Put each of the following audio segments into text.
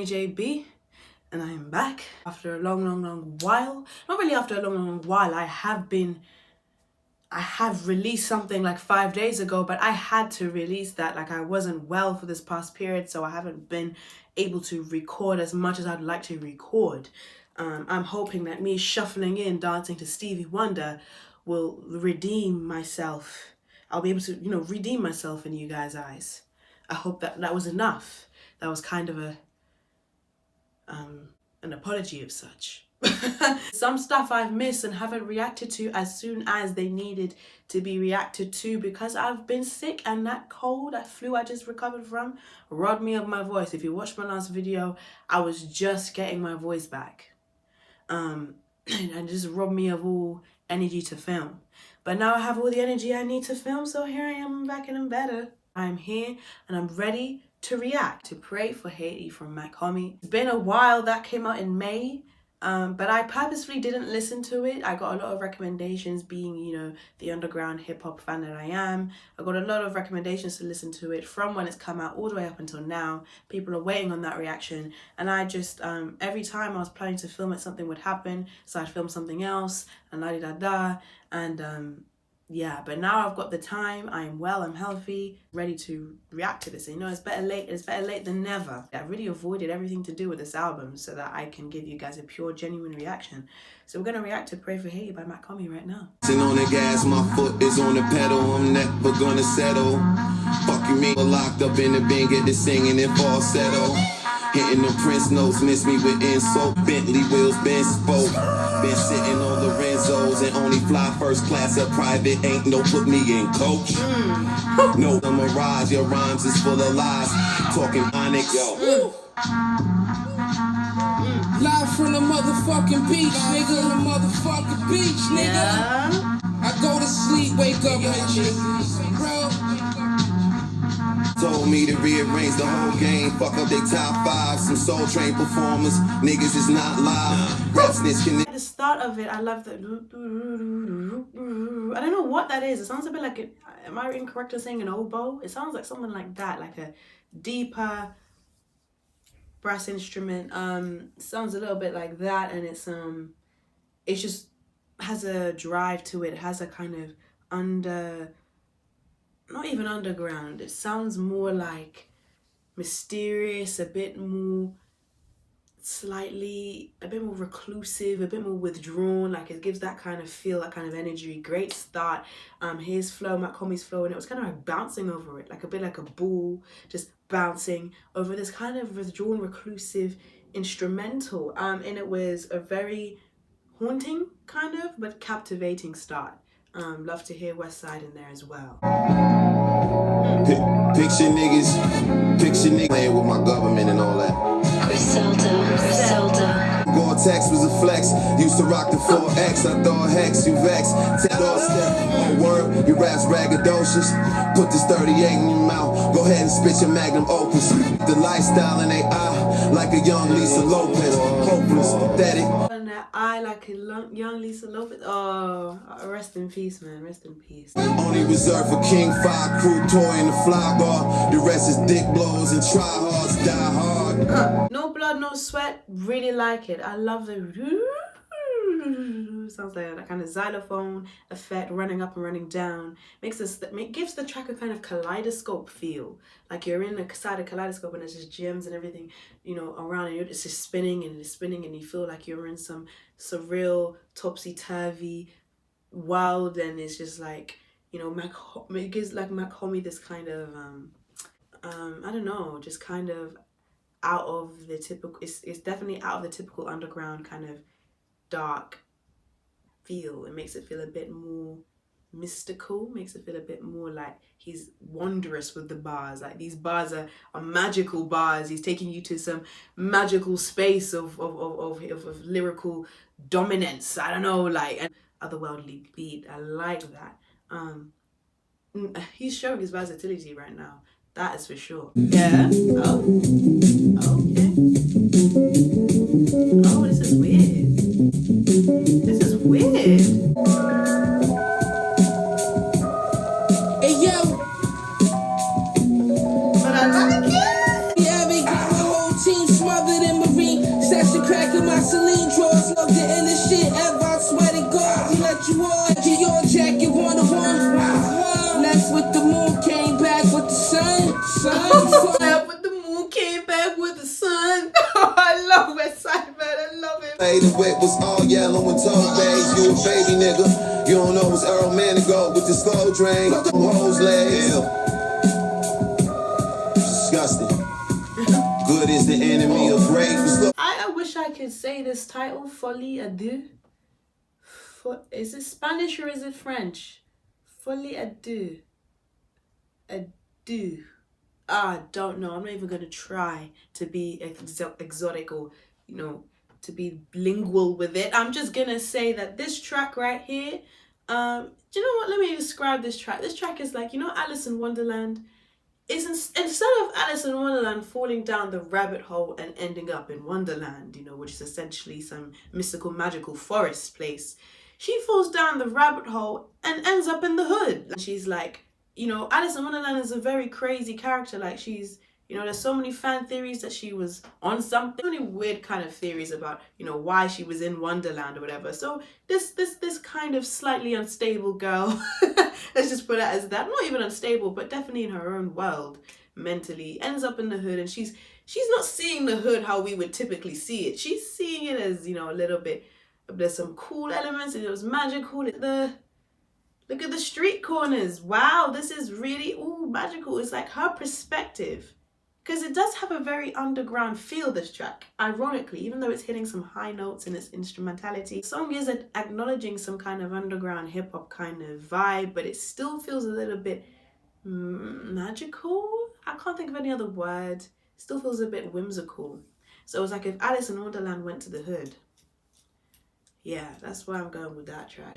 Ebony JB, and I am back after a long while. Not really after a long while. I have released something like 5 days ago, but I had to release that. Like, I wasn't well for this past period, so I haven't been able to record as much as I'd like to record. I'm hoping that me shuffling in, dancing to Stevie Wonder will redeem myself. I'll be able to, redeem myself in you guys' eyes. I hope that was enough. That was kind of an apology of such. Some stuff I've missed and haven't reacted to as soon as they needed to be reacted to because I've been sick, and that cold, that flu I just recovered from, robbed me of my voice. If you watched my last video, I was just getting my voice back. And just robbed me of all energy to film. But now I have all the energy I need to film, so here I am, I'm back and I'm better. I'm here and I'm ready to react to Pray For Haiti from Mach-Hommy. It's been a while. That came out in May, but I purposefully didn't listen to it. I got a lot of recommendations, being, the underground hip-hop fan that I am. I got a lot of recommendations to listen to it from when it's come out all the way up until now. People are waiting on that reaction, and I just, every time I was planning to film it, something would happen, so I'd film something else, and la-di-da-da, and yeah, but now I've got the time, I'm well, I'm healthy, ready to react to this. It's better late than never. I really avoided everything to do with this album so that I can give you guys a pure, genuine reaction. So we're gonna react to Pray For Haiti by Mach-Hommy right now. On the gas, my foot is on the pedal, I'm never gonna settle. Fuck you mean, locked up in the bin, get to singing in falsetto. Hitting the Prince notes, miss me with insult. Bentley wheels, been spoke. Been sitting on Lorenzos and only fly first class at private. Ain't no put me in coach. No, the mirage, your rhymes is full of lies. Talking onyx, yo. Live from the motherfucking beach, nigga. The motherfucking beach, nigga. Yeah. I go to sleep, wake up, bitch. Bro. Told me to rearrange the whole game, fuck up they top five. Some Soul Train performers, niggas is not live. Rap snitch can. At the start of it, I love the. I don't know what that is. It sounds a bit like it. Am I incorrect in saying an oboe? It sounds like something like that, like a deeper brass instrument. Sounds a little bit like that, and it just has a drive to it. It has a kind of not even underground. It sounds more like mysterious, a bit more reclusive, a bit more withdrawn. Like, it gives that kind of feel, that kind of energy. Great start. His flow, Mach-Hommy's flow, and it was kind of like bouncing over it, like a bit like a ball, just bouncing over this kind of withdrawn, reclusive instrumental. And it was a very haunting kind of, but captivating start. Love to hear West Side in there as well. Picture niggas playing with my government and all that. Griselda. Gore-Tex was a flex. Used to rock the 4X. I thought hex, you vex. Take all step on word. You raps braggadocious. Put this 38 in your mouth. Go ahead and spit your magnum opus. The lifestyle in they eye like a young Lisa Lopez. Hopeless, pathetic. I like a young Lisa Lopez. Oh, rest in peace, man. Rest in peace. Only reserved for King 5 crew, toy in the fly bar. The rest is dick blows and tryhards die hard. No blood, no sweat. Really like it. I love the sounds like that kind of xylophone effect, running up and running down. Gives the track a kind of kaleidoscope feel. Like you're in a side of kaleidoscope and there's just gems and everything, around, and it's just spinning and it's spinning, and you feel like you're in some surreal, topsy-turvy world, and it's just like, it gives like Mach-Hommy this kind of, I don't know, just kind of out of the typical, it's definitely out of the typical underground kind of dark feel. It makes it feel a bit more mystical, makes it feel a bit more like he's wondrous with the bars. Like, these bars are magical bars. He's taking you to some magical space of lyrical dominance. I don't know, like an otherworldly beat. I like that. He's showing his versatility right now. That is for sure. Yeah. Oh. Okay. Oh, this is weird. This is weird. Hey, yo. But I like it. Yeah, they got the whole team smothered My Celine drawers love the illest shit ever. I swear to God, we let you on. Get your jacket 101. That's what the moon came back with the sun. But the moon came back with the sun. I love West Side, man. I love it. Hey, the whip was all yellow and toe bags. You a baby nigga. You don't know it's Earl Manigault with the slow drain. Hoes legs. Disgusting. Good is the enemy of great. I wish I could say this title, Folly à deux. Is it Spanish or is it French? Folly à deux. À deux. I don't know. I'm not even going to try to be exotic or, you know, to be lingual with it. I'm just going to say that this track right here, do you know what? Let me describe this track. This track is like, you know, Alice in Wonderland? Instead of Alice in Wonderland falling down the rabbit hole and ending up in Wonderland, you know, which is essentially some mystical, magical forest place, she falls down the rabbit hole and ends up in the hood. And she's like, you know, Alice in Wonderland is a very crazy character. Like, she's, you know, there's so many fan theories that she was on something. So many weird kind of theories about, you know, why she was in Wonderland or whatever. So this kind of slightly unstable girl, let's just put it as that, not even unstable, but definitely in her own world mentally, ends up in the hood, and she's not seeing the hood how we would typically see it. She's seeing it as, you know, a little bit, there's some cool elements, and it was magical. Look at the street corners. Wow, this is really, ooh, magical. It's like her perspective. Because it does have a very underground feel, this track. Ironically, even though it's hitting some high notes in its instrumentality, the song is acknowledging some kind of underground hip-hop kind of vibe, but it still feels a little bit magical? I can't think of any other word. It still feels a bit whimsical. So it was like if Alice in Wonderland went to the hood. Yeah, that's why I'm going with that track.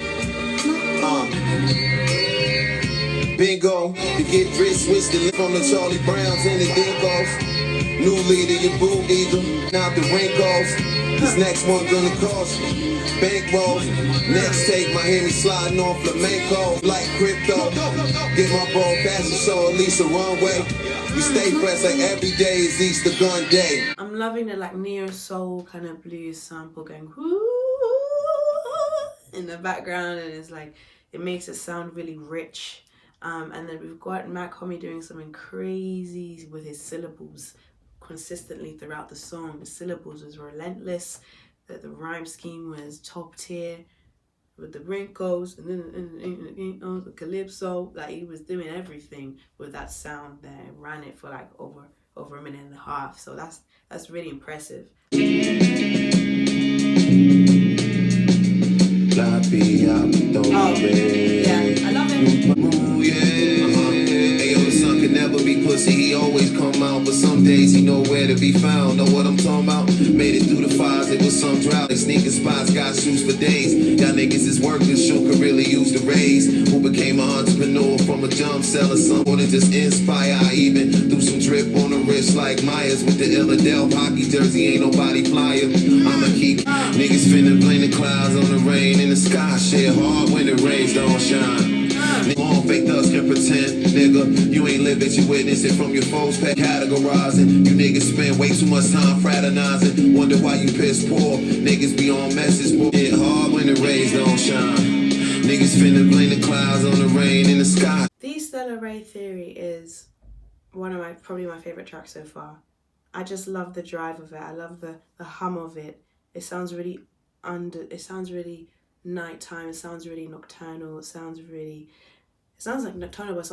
Bingo, to get rich, switch the lip on the Charlie Browns and the Dinkos. New leader, your boo eagle, not the wrinkles. This next one gonna cost you bankroll. Next take, Mach-Hommy sliding on flamenco like crypto. Get my ball fashion show, at least a runway. We stay fresh like every day is Easter gun day. I'm loving the like neo soul kind of blues sample going whoo in the background, and it's like it makes it sound really rich. And then we've got Mach-Hommy doing something crazy with his syllables consistently throughout the song. The syllables was relentless. The rhyme scheme was top tier with the wrinkles and then the calypso. Like, he was doing everything with that sound there. Ran it for like over a minute and a half. So that's really impressive. Oh, yeah, I love it. Ooh, yeah. Hey, yo, the son could never be pussy, he always come out. But some days he nowhere to be found. Know what I'm talking about? Made it through the fires, it was some drought. They sneaking spots, got shoes for days. Y'all niggas is workers, sure could really use the raise. Who became an entrepreneur from a jump seller? Some wanna just inspire. I even threw some drip on the wrist like Myers with the Philadelphia hockey jersey. Ain't nobody flyer. I'ma keep niggas finna blame the clouds on the rain in the sky. Shit hard when it rains, don't shine. All fake thugs can pretend, nigga. You ain't live it, you witness it from your foes. Categorizing, you niggas spend way too much time fraternizing. Wonder why you piss poor. Niggas be on message, boy. It hard when it rains, don't shine. Niggas finna blame the clouds on the rain in the sky. The Stellar Ray Theory is one of probably my favorite tracks so far. I just love the drive of it. I love the hum of it. It sounds really nighttime. It sounds really nocturnal. It sounds like nocturnal, but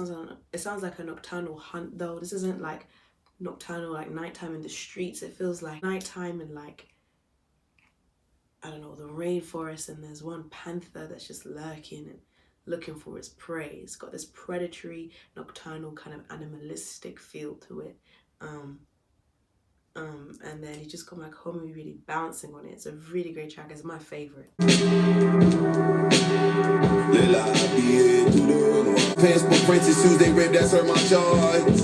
it sounds like a nocturnal hunt though. This isn't like nocturnal like nighttime in the streets. It feels like nighttime in like, I don't know, the rainforest, and there's one panther that's just lurking and looking for its prey. It's got this predatory, nocturnal kind of animalistic feel to it. And then you just got Mach-Hommy really bouncing on it. It's a really great track. It's my favorite. Passport Princess Tuesday rip, that's hurt my charge.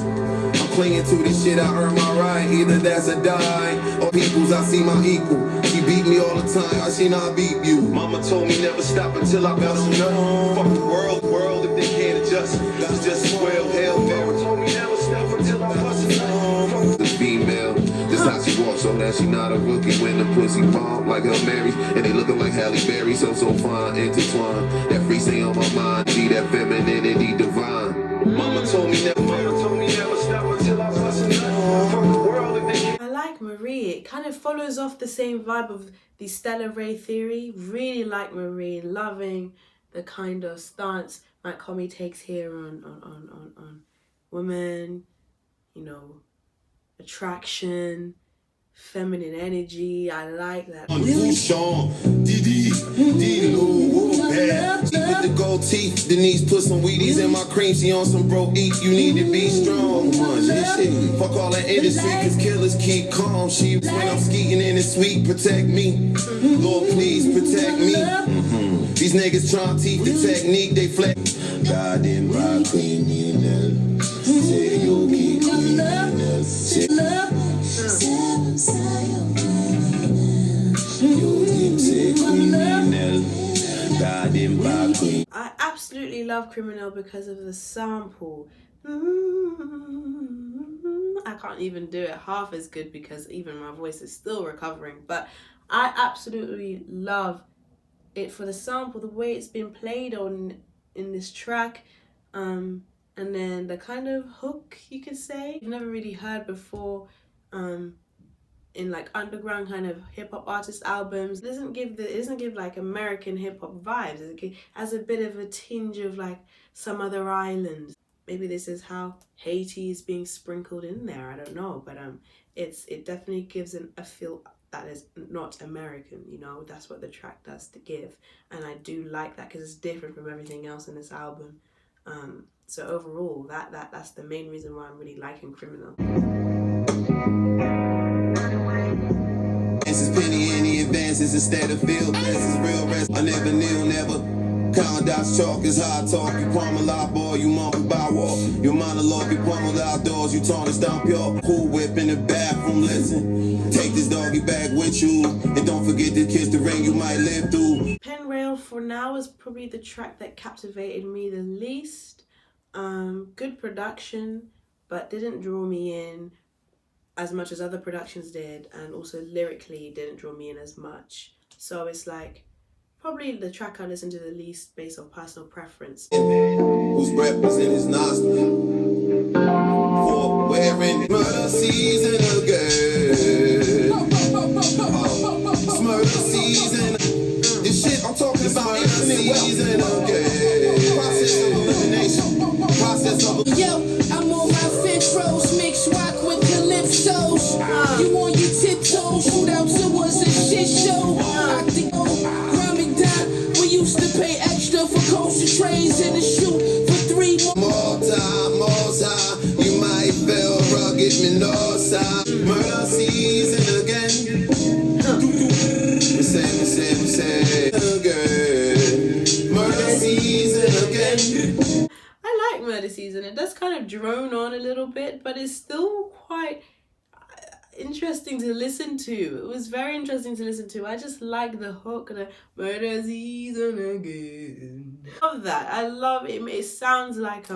I'm clinging to this shit, I earn my right. Either that's a die, or peoples, I see my equal. She beat me all the time, I seen I beat you. Mama told me never stop until I got on none. Fuck the world if they can't adjust. That's just well, hell. Mama told me never stop until I bust a nut. The female, this how she walks so that she not a rookie when the pussy bomb like her Mary. And they looking like Halle Berry, so fine, intertwined. That free thing on my mind, see that femininity divine. Mama told me never stop until I bust a nut. Fuck the world if they I like Marie. It kind of follows off the same vibe of the Stellar Ray theory. Really like Marie, loving the kind of stance Mach-Hommy takes here on women, you know, attraction, feminine energy. I like that. She with the gold teeth, Denise put some Wheaties in my cream. She on some bro eat, you need to be strong. Fuck all that industry, cause killers keep calm. She when I'm skeeting in the sweet, protect me. Lord, please protect me. These niggas trying teach the technique, they flex. God in my criminal. Say you keep criminal. Say I absolutely love Criminal because of the sample. I can't even do it half as good because even my voice is still recovering, but I absolutely love it for the sample, the way it's been played on in this track, and then the kind of hook, you could say, I've never really heard before in like underground kind of hip-hop artist albums. It doesn't give like American hip-hop vibes. It has a bit of a tinge of like some other island. Maybe this is how Haiti is being sprinkled in there, I don't know, but it definitely gives a feel that is not American, you know. That's what the track does to give, and I do like that because it's different from everything else in this album. So overall, that's the main reason why I'm really liking Criminal. This is penny any advances instead of field passes, real rest. I never kneel, never. Condots chalk is high talk. You promenade boy, you mumble by wall. You monologue, you pummel outdoors. You tarnish down pure. Cool whip in the bathroom, listen. Take this doggy bag with you. And don't forget to kiss the ring you might live through. Pen Rail for now is probably the track that captivated me the least. Good production, but didn't draw me in as much as other productions did, and also lyrically didn't draw me in as much. So it's like probably the track I listen to the least based on personal preference. Whose breath is in his nostril for wearing murder season again. It's murder season. This shit I'm talking about infinite season again. Process of elimination. Process of Yo, I'm on my fifth rose, mix rock with calypsos. You on your tiptoes, shoot out to us a shit show. I think grind me down. We used to pay extra for coaster trays in the shoot for 3 more time. You might feel rugged, me no side. Murder season again. We say again. Murder season again. I like Murder Season. It does kind of drone on a little bit, but it's still quite interesting to listen to. It was very interesting to listen to. I just like the hook, the Murder Season again. Love that. I love it. It sounds like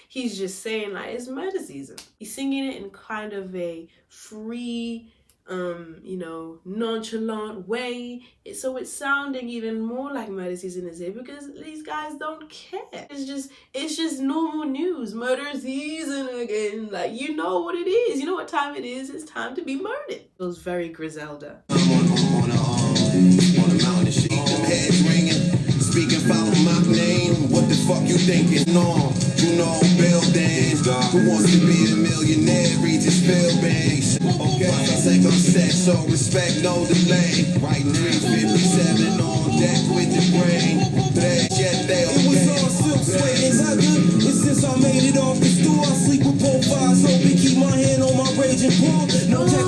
he's just saying like it's murder season. He's singing it in kind of a free, you know, nonchalant way. So it's sounding even more like murder season is here because these guys don't care. It's just normal news. Murder season again. Like, you know what it is. You know what time it is. It's time to be murdered. It was very Griselda. I'm on a mountain and shit. Them heads ringing. Speaking, follow my name. What the fuck you thinking? No, you know, building. Who wants to be a millionaire? Read this field base. Okay, I think I'm set, so respect, no delay. Writing 357 on deck with the brain. It was all silk, sweat, and leather. And since I made it off the stool, I sleep with both eyes open, keep my hand on my raging bull. No check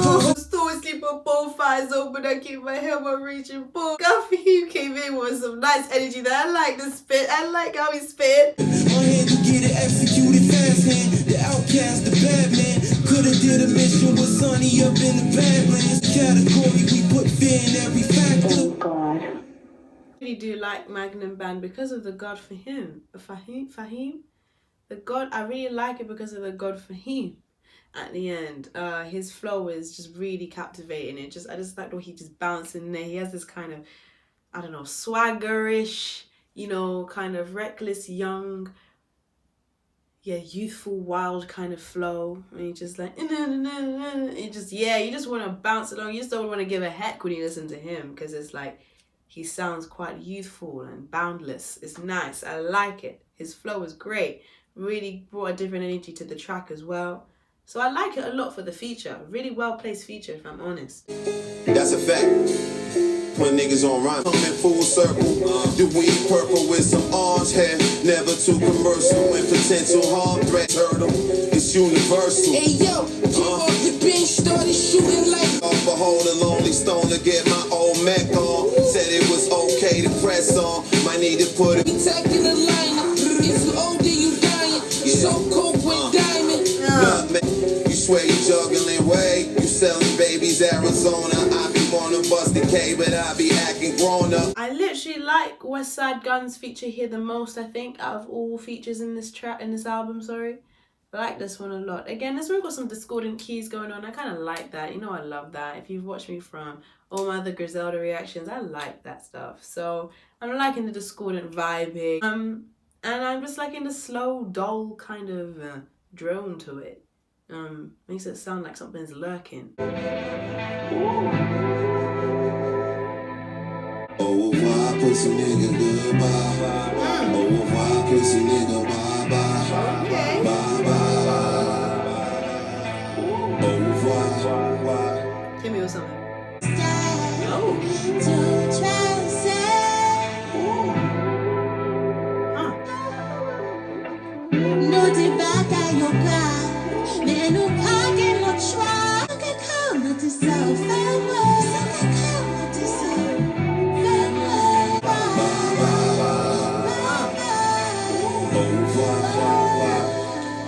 Sleep with both eyes open. I keep my head on reaching full. Guffy came in with some nice energy that I like the spit. I like how he spit. My hand to get it executed fast hand. The outcast, the bad man. Coulda did a mission with Sonny up in the Badlands. Category we put fear in every factor. Oh God. I really do like Magnum Band because of the God for him. Fahim? The God, I really like it because of the God for him. at the end. His flow is just really captivating. I just like the way he just bounces in there. He has this kind of, I don't know, swaggerish, you know, kind of reckless, young, yeah, youthful, wild kind of flow. And you just like, you just want to bounce along. You just don't want to give a heck when you listen to him, because it's like, he sounds quite youthful and boundless. It's nice. I like it. His flow is great. Really brought a different energy to the track as well. So I like it a lot for the feature. Really well placed feature, if I'm honest. That's a fact. When niggas on rhyme, coming full circle. The weed purple with some orange hair. Never too commercial when potential harm threat. Turtle, it's universal. Hey yo, get off the bench, started shooting like Off a hole, a lonely stone to get my old Mac on. Said it was okay to press on. Might need to put it. spectacular liner. If you older, you dying. So coke with diamond. Nutmeg. You swear you juggling way. You selling babies Arizona. I be wanna bust the K, but I be acting grown up. I literally like West Side Gun's feature here the most, I think, out of all features in this track, in this album, sorry. I like this one a lot. Again, this one got some discordant keys going on. I kind of like that. You know, I love that. If you've watched me from all my other Griselda reactions, I like that stuff. So I'm liking the discordant vibing. And I'm just liking the slow, dull kind of drone to it. Makes it sound like something's lurking. Au revoir, pussy nigga, goodbye. Au revoir, pussy nigga, bye bye. Okay. Bye bye. Au revoir. Hit me with something. No débat à your part, mais nous pas que notre choix. Que comme tu sais faire moi, que tu sais faire moi.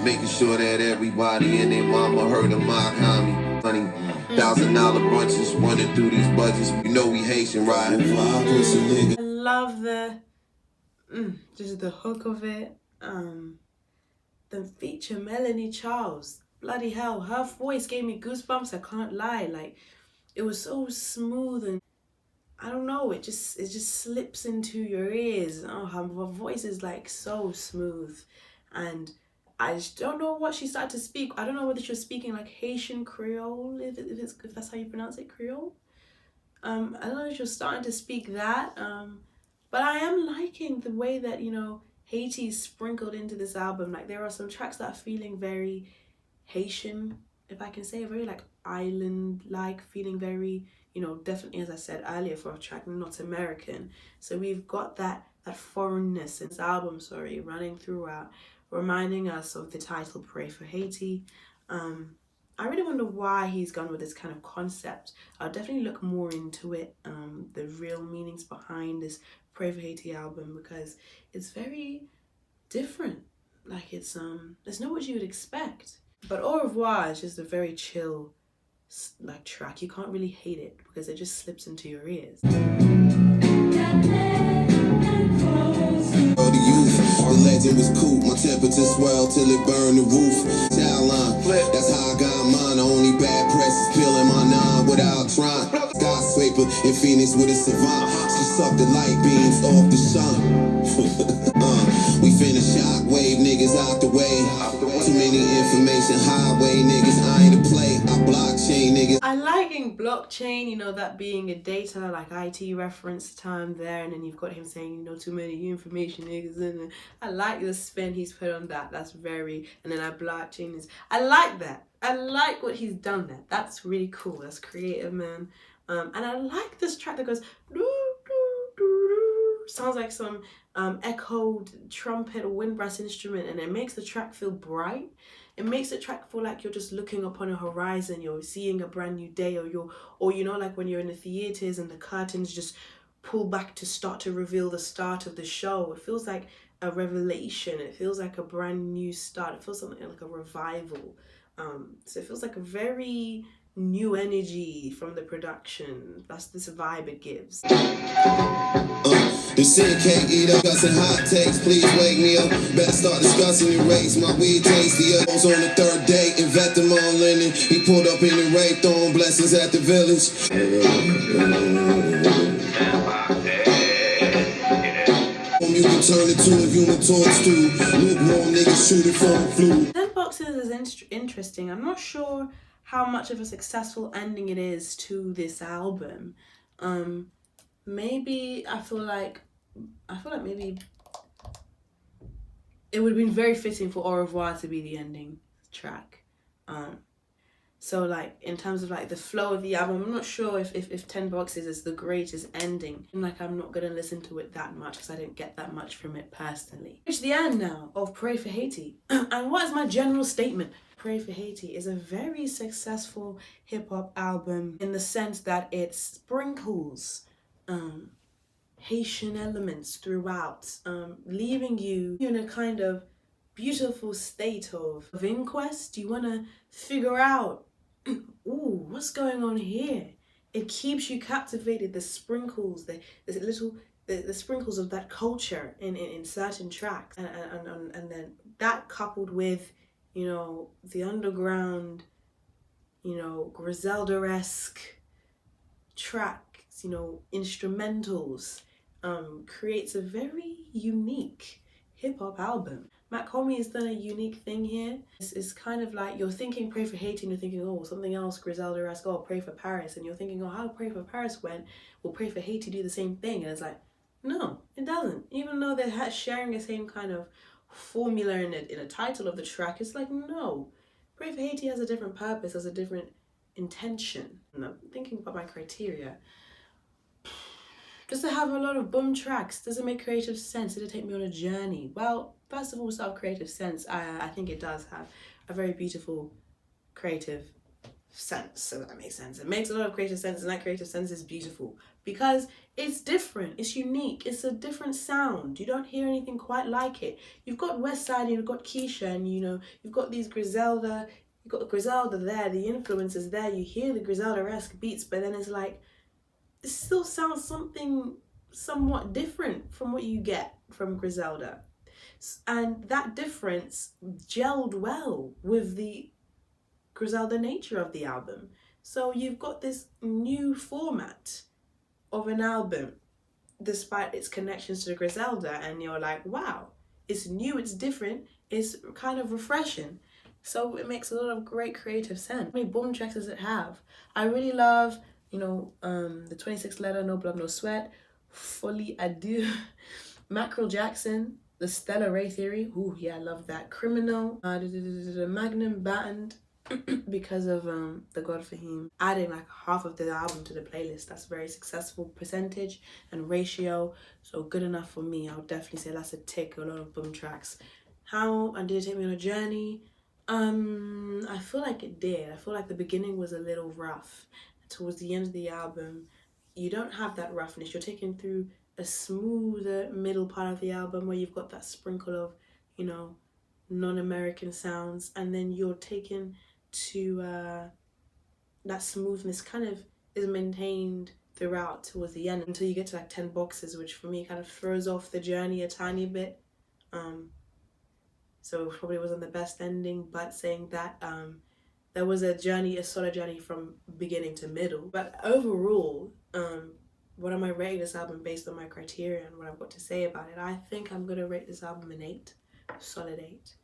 Making sure that everybody and their mama heard of Mach-Hommy. Funny, $1,000 brunches running through these budgets. You know we Haitian, right? I love the just the hook of it. The feature Melanie Charles. Bloody hell, her voice gave me goosebumps. I can't lie. Like, it was so smooth, and I don't know, it just slips into your ears. Oh, her voice is like so smooth, and I just don't know what she started to speak. I don't know whether she was speaking like Haitian Creole, if that's how you pronounce it, Creole. I don't know if she was starting to speak that. But I am liking the way that, you know, Haiti's sprinkled into this album. Like, there are some tracks that are feeling very Haitian, if I can say, very like island-like, feeling very, you know, definitely, as I said earlier, for a track not American. So we've got that foreignness in this album, running throughout, reminding us of the title Pray For Haiti. I really wonder why he's gone with this kind of concept. I'll definitely look more into it, the real meanings behind this Pray For Haiti album, because it's very different. Like, it's not what you would expect. But Au Revoir is just a very chill like track. You can't really hate it because it just slips into your ears. The youth, the legend was cool. My temperature swelled till it burned the roof. Child line, that's how I got mine. The only bad press is peeling my nine without trying. Skyscraper in Phoenix with a savant. She sucked the light beams off the sun. We finna shockwave niggas out the way. Too many information highway niggas. I ain't a play. I blockchain niggas. I liking blockchain, you know, that being a data like IT reference term there, and then you've got him saying, you know, too many information niggas in there. I like the spin he's put on that. That's very, and then I blockchain is, I like that. I like what he's done there. That's really cool. That's creative, man. And I like this track that goes doo, doo, doo, doo. Sounds like some echoed trumpet or wind brass instrument, and it makes the track feel bright. It makes the track feel like you're just looking upon a horizon, you're seeing a brand new day, or you know, like when you're in the theaters and the curtains just pull back to start to reveal the start of the show. It feels like a revelation. It feels like a brand new start. It feels something like a revival. So it feels like a very new energy from the production. That's this vibe it gives. The sin can't eat up, discussing hot takes, please wake me up. Better start discussing the race, my weed tastier. I was on the third date, and vet them all linen. He pulled up in the rape, throwing blessings at the village. You can turn it to a human torch too. Lukewarm niggas shooting from flu. 10 Boxes is interesting. I'm not sure how much of a successful ending it is to this album. Maybe I feel like maybe it would have been very fitting for Au Revoir to be the ending track. So like in terms of like the flow of the album, I'm not sure if 10 Boxes is the greatest ending. Like I'm not gonna listen to it that much because I didn't get that much from it personally. It's the end now of Pray For Haiti. And what is my general statement? Pray For Haiti is a very successful hip-hop album in the sense that it sprinkles Haitian elements throughout, leaving you in a kind of beautiful state of inquest. You want to figure out, ooh, what's going on here? It keeps you captivated. The sprinkles, the sprinkles of that culture in certain tracks, and then that coupled with, you know, the underground, you know, griselda-esque tracks, you know, instrumentals, creates a very unique hip-hop album. Mach-Hommy has done a unique thing here. It's kind of like you're thinking Pray For Haiti and you're thinking, oh, something else griselda-esque, oh, Pray For Paris, and you're thinking, oh, how Pray For Paris went, will Pray For Haiti do the same thing? And it's like, no, it doesn't. Even though they're sharing the same kind of formula in a title of the track, it's like, no, Pray For Haiti has a different purpose, has a different intention. And I'm thinking about my criteria. Just to have a lot of boom tracks, does it make creative sense? Did it take me on a journey? Well, first of all, without creative sense, I think it does have a very beautiful creative sense, so that makes sense. It makes a lot of creative sense, and that creative sense is beautiful because it's different, it's unique, it's a different sound. You don't hear anything quite like it. You've got Westside, you've got Keisha, and you know, you've got these Griselda, you've got the Griselda there, the influences there, you hear the Griselda-esque beats, but then it's like, it still sounds something somewhat different from what you get from Griselda. And that difference gelled well with the Griselda nature of the album. So you've got this new format of an album despite its connections to Griselda, and you're like, wow, it's new, it's different, it's kind of refreshing. So it makes a lot of great creative sense. How many boom tracks does it have? I really love, you know, the 26 letter, No Blood, No Sweat, Folly, Adieu, Mackerel Jackson, the Stella Ray Theory, ooh, yeah, I love that. Criminal, the Magnum Band, because of the God for Him, adding like half of the album to the playlist. That's a very successful percentage and ratio, so good enough for me. I would definitely say that's a tick. A lot of boom tracks. How and did it take me on a journey? I feel like it did. I feel like the beginning was a little rough. Towards the end of the album, you don't have that roughness. You're taken through a smoother middle part of the album where you've got that sprinkle of, you know, non-American sounds, and then you're taken to that smoothness kind of is maintained throughout towards the end until you get to like 10 Boxes, which for me kind of throws off the journey a tiny bit. So it probably wasn't the best ending, but saying that there was a journey, a solid journey from beginning to middle. But overall, what am I rating this album based on my criteria and what I've got to say about it? I think I'm gonna rate this album an 8, solid 8.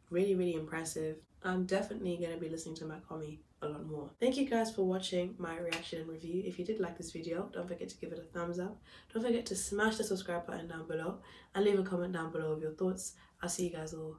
Really, really impressive. I'm definitely gonna be listening to Mach-Hommy a lot more. Thank you guys for watching my reaction and review. If you did like this video, don't forget to give it a thumbs up. Don't forget to smash the subscribe button down below and leave a comment down below of your thoughts. I'll see you guys all